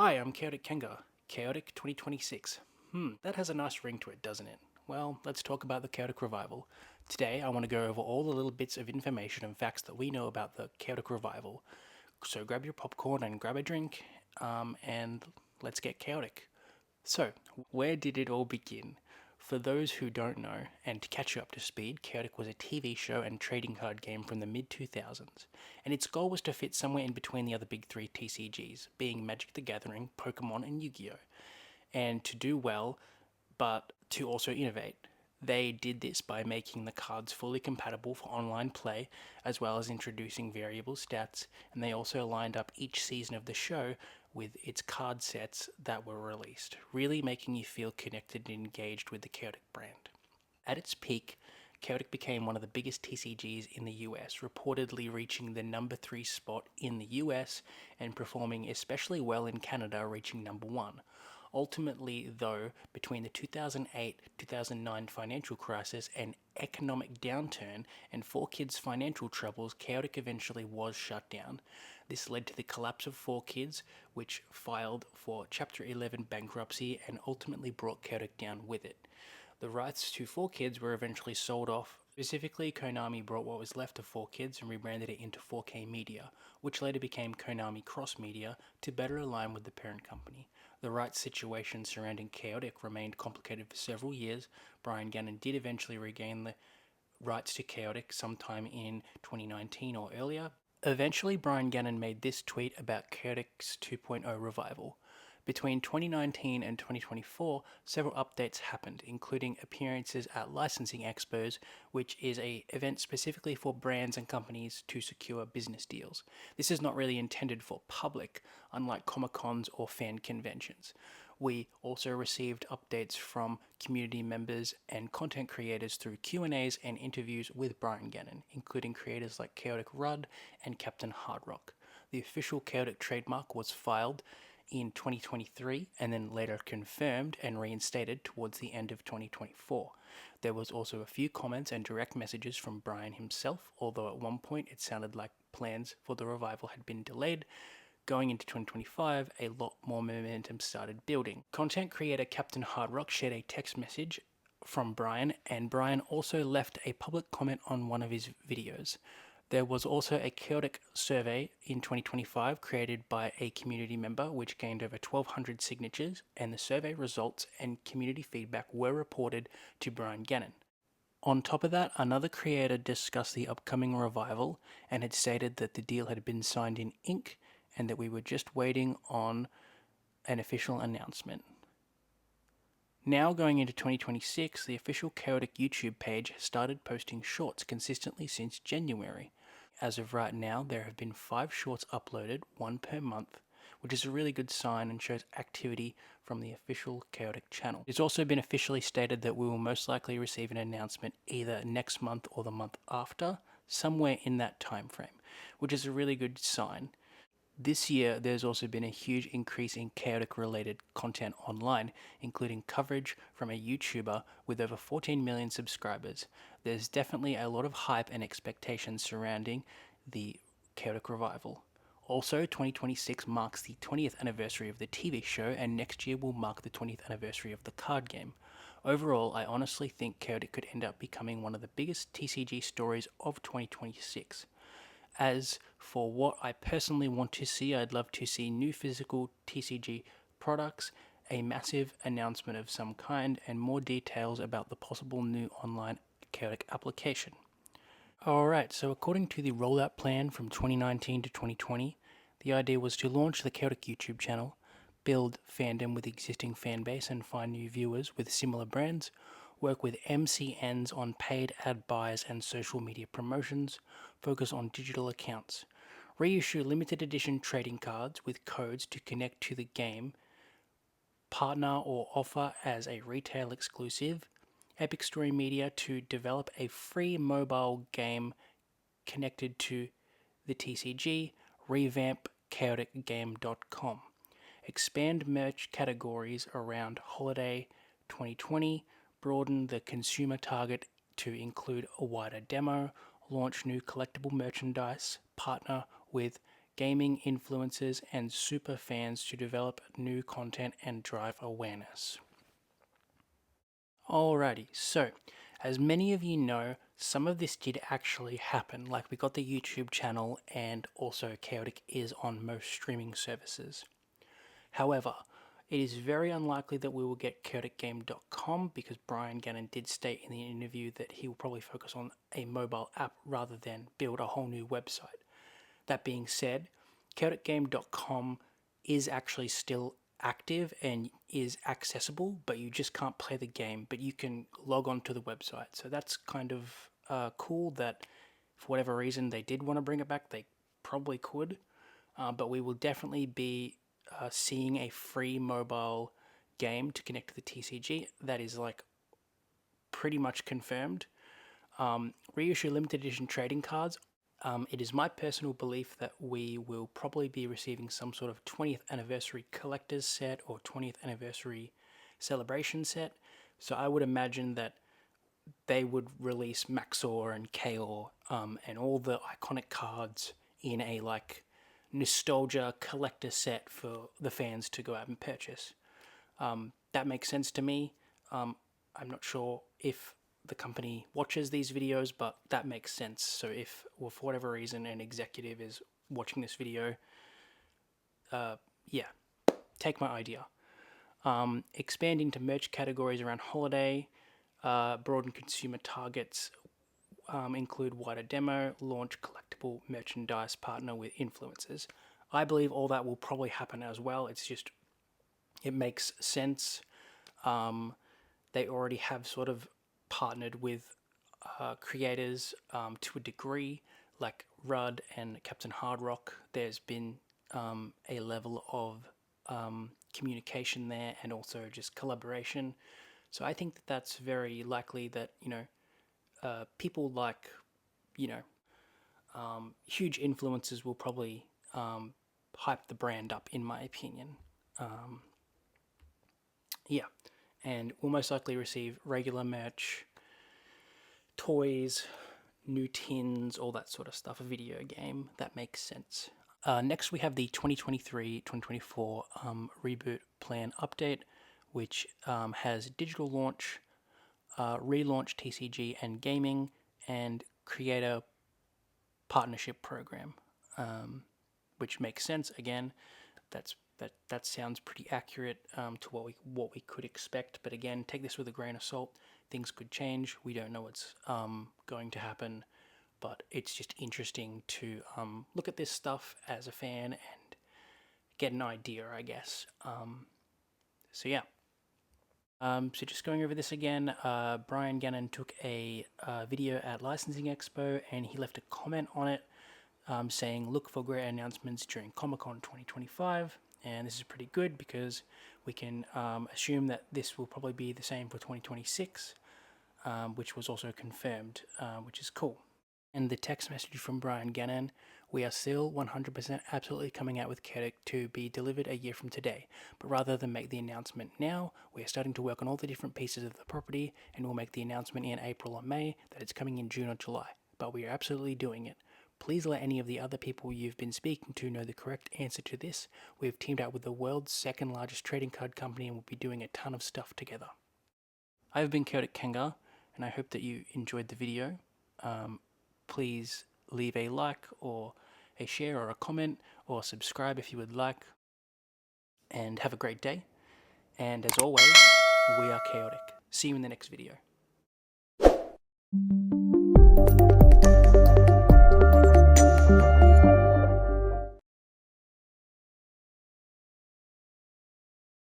Hi, I'm Chaotic Kenga. Chaotic 2026. That has a nice ring to it, doesn't it? Well, let's talk about the Chaotic Revival. Today, I want to go over all the little bits of information and facts that we know about the Chaotic Revival. So grab your popcorn and grab a drink, and let's get chaotic. So, where did it all begin? For those who don't know, and to catch you up to speed, Chaotic was a TV show and trading card game from the mid 2000s, and its goal was to fit somewhere in between the other big three TCGs, being Magic the Gathering, Pokemon, and Yu Gi Oh! And to do well, but to also innovate. They did this by making the cards fully compatible for online play, as well as introducing variable stats, and they also lined up each season of the show with its card sets that were released, really making you feel connected and engaged with the Chaotic brand. At its peak, Chaotic became one of the biggest TCGs in the US, reportedly reaching the number 3 spot in the US and performing especially well in Canada, reaching number 1. Ultimately, though, between the 2008-2009 financial crisis and economic downturn and 4Kids' financial troubles, Chaotic eventually was shut down. This led to the collapse of 4Kids, which filed for Chapter 11 bankruptcy and ultimately brought Chaotic down with it. The rights to 4Kids were eventually sold off. Specifically, Konami brought what was left of 4Kids and rebranded it into 4K Media, which later became Konami Cross Media to better align with the parent company. The rights situation surrounding Chaotic remained complicated for several years. Brian Gannon did eventually regain the rights to Chaotic sometime in 2019 or earlier. Eventually, Brian Gannon made this tweet about Chaotic's 2.0 revival. Between 2019 and 2024, several updates happened, including appearances at licensing expos, which is an event specifically for brands and companies to secure business deals. This is not really intended for public, unlike Comic-Cons or fan conventions. We also received updates from community members and content creators through Q&As and interviews with Brian Gannon, including creators like Chaotic Rudd and Captain Hardrock. The official Chaotic trademark was filed in 2023 and then later confirmed and reinstated towards the end of 2024. There was also a few comments and direct messages from Brian himself, although at one point it sounded like plans for the revival had been delayed. Going into 2025, a lot more momentum started building. Content creator Captain Hardrock shared a text message from Brian, and Brian also left a public comment on one of his videos. There was also a Chaotic survey in 2025 created by a community member, which gained over 1,200 signatures, and the survey results and community feedback were reported to Brian Gannon. On top of that, another creator discussed the upcoming revival and had stated that the deal had been signed in ink and that we were just waiting on an official announcement. Now going into 2026, the official Chaotic YouTube page has started posting shorts consistently since January. As of right now, there have been 5 shorts uploaded, 1 per month, which is a really good sign and shows activity from the official Chaotic channel. It's also been officially stated that we will most likely receive an announcement either next month or the month after, somewhere in that time frame, which is a really good sign. This year, there's also been a huge increase in Chaotic-related content online, including coverage from a YouTuber with over 14 million subscribers. There's definitely a lot of hype and expectations surrounding the Chaotic revival. Also, 2026 marks the 20th anniversary of the TV show, and next year will mark the 20th anniversary of the card game. Overall, I honestly think Chaotic could end up becoming one of the biggest TCG stories of 2026. As for what I personally want to see, I'd love to see new physical TCG products, a massive announcement of some kind, and more details about the possible new online Chaotic application. Alright, so according to the rollout plan from 2019 to 2020, the idea was to launch the Chaotic YouTube channel, build fandom with existing fanbase and find new viewers with similar brands, work with MCNs on paid ad buys and social media promotions, focus on digital accounts, reissue limited edition trading cards with codes to connect to the game, partner or offer as a retail exclusive, Epic Story Media to develop a free mobile game connected to the TCG, revamp chaoticgame.com, expand merch categories around holiday 2020, broaden the consumer target to include a wider demo, launch new collectible merchandise, partner with gaming influencers and super fans to develop new content and drive awareness. Alrighty, so as many of you know, some of this did actually happen. Like, we got the YouTube channel, and also Chaotic is on most streaming services. However, it is very unlikely that we will get chaoticgame.com because Brian Gannon did state in the interview that he will probably focus on a mobile app rather than build a whole new website. That being said, chaoticgame.com is actually still active and is accessible, but you just can't play the game, but you can log on to the website. So that's kind of cool that for whatever reason they did want to bring it back. They probably could, but we will definitely be seeing a free mobile game to connect to the TCG. That is like pretty much confirmed. Reissue limited edition trading cards. It is my personal belief that we will probably be receiving some sort of 20th anniversary collector's set or 20th anniversary celebration set. So I would imagine that they would release Maxor and Kaor and all the iconic cards in a like nostalgia collector set for the fans to go out and purchase. That makes sense to me. I'm not sure if the company watches these videos, but that makes sense. So if, well, for whatever reason, an executive is watching this video, yeah, take my idea. Expanding to merch categories around holiday, broaden consumer targets, include wider demo, launch collectible merchandise, partner with influencers. I believe all that will probably happen as well. It's just, it makes sense. They already have sort of partnered with creators to a degree, like Rudd and Captain Hardrock. There's been a level of communication there and also just collaboration. So I think that that's very likely that, you know, people like, you know, huge influencers will probably hype the brand up, in my opinion. Yeah, and we'll most likely receive regular merch, toys, new tins, all that sort of stuff, a video game. That makes sense. Next, we have the 2023-2024 reboot plan update, which has digital launch, relaunch TCG and gaming, and creator partnership program, which makes sense. Again, that sounds pretty accurate to what we could expect. But again, take this with a grain of salt. Things could change. We don't know what's going to happen, but it's just interesting to look at this stuff as a fan and get an idea, I guess. So yeah. So just going over this again, Brian Gannon took a video at Licensing Expo and he left a comment on it saying, look for great announcements during Comic-Con 2025. And this is pretty good because we can assume that this will probably be the same for 2026, which was also confirmed, which is cool. And the text message from Brian Gannon, we are still 100% absolutely coming out with Chaotic to be delivered a year from today, but rather than make the announcement now, we are starting to work on all the different pieces of the property and we'll make the announcement in April or May that it's coming in June or July, but we are absolutely doing it. Please let any of the other people you've been speaking to know the correct answer to this. We have teamed up with the world's second largest trading card company and will be doing a ton of stuff together. I have been Chaotic Kengar, and I hope that you enjoyed the video. Please leave a like or a share or a comment or subscribe if you would like. And have a great day. And as always, we are Chaotic. See you in the next video.